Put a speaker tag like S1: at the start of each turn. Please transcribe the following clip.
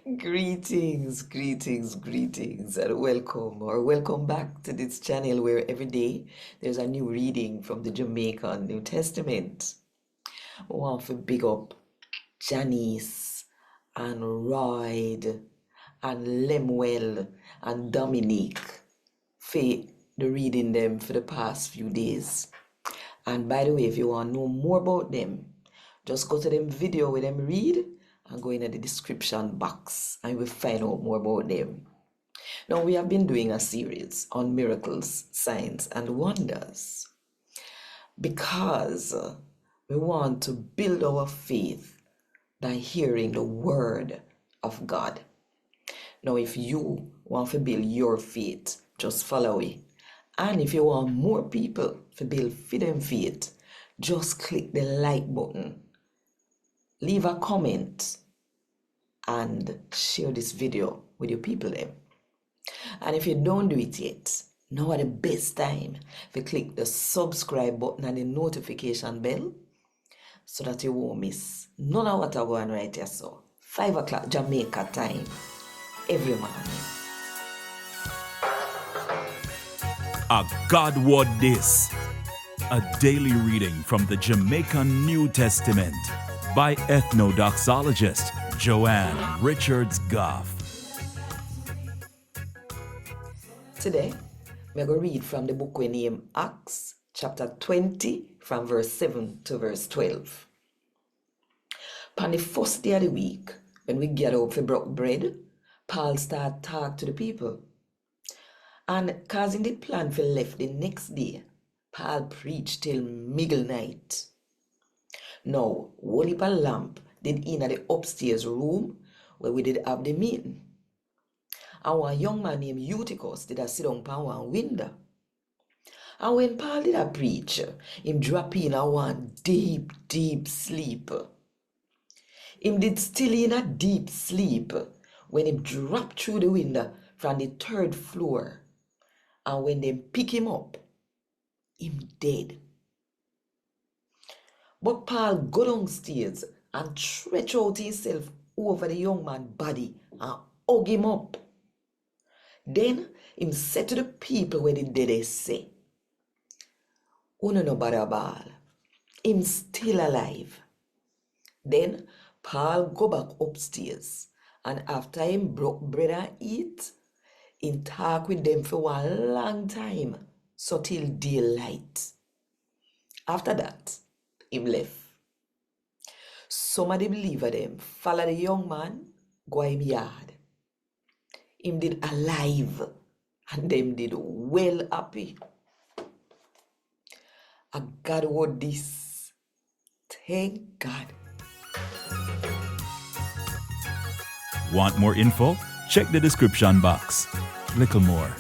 S1: Greetings, and welcome back to this channel where every day there's a new reading from the Jamaican New Testament. We want to big up Janice and Royd and Lemuel and Dominique for the reading them for the past few days. And by the way, if you want to know more about them, just go to them video with them read and go in the description box and you will find out more about them. Now, we have been doing a series on miracles, signs, and wonders because we want to build our faith by hearing the word of God. Now, if you want to build your faith, just follow it. And if you want more people to build them faith, just click the like button, leave a comment, and share this video with your people then. And if you don't do it yet, now is the best time to click the subscribe button and the notification bell so that you won't miss none of what I'm going right here. So 5 o'clock Jamaica time every morning.
S2: A God Word This, a daily reading from the Jamaican New Testament by Ethnodoxologist Richards Goffe.
S1: Today, we're going to read from the book we name Acts chapter 20 from verse 7 to verse 12. On the first day of the week, when we gather up for broke bread, Paul started talk to the people. And causing the plan for left the next day, Paul preached till midnight. Now, one heap of lamp did in at the upstairs room where we did have the meeting. And one young man named Eutychus did a sit down upon one window. And when Paul did a preach, him drop in a one deep sleep. Him did still in a deep sleep when him dropped through the window from the 3rd floor. And when they pick him up, him dead. But Paul go downstairs and stretch out himself over the young man's body and hug him up. Then him said to the people when the dead say, "Uno no bother ball, him still alive." Then Paul go back upstairs, and after him broke bread and eat, him talk with them for one long time, so till daylight. After that, him left. Some of the believer them follow the young man, go him yard. Him did alive, and them did well happy. A God word this. Thank God.
S2: Want more info? Check the description box. Little more.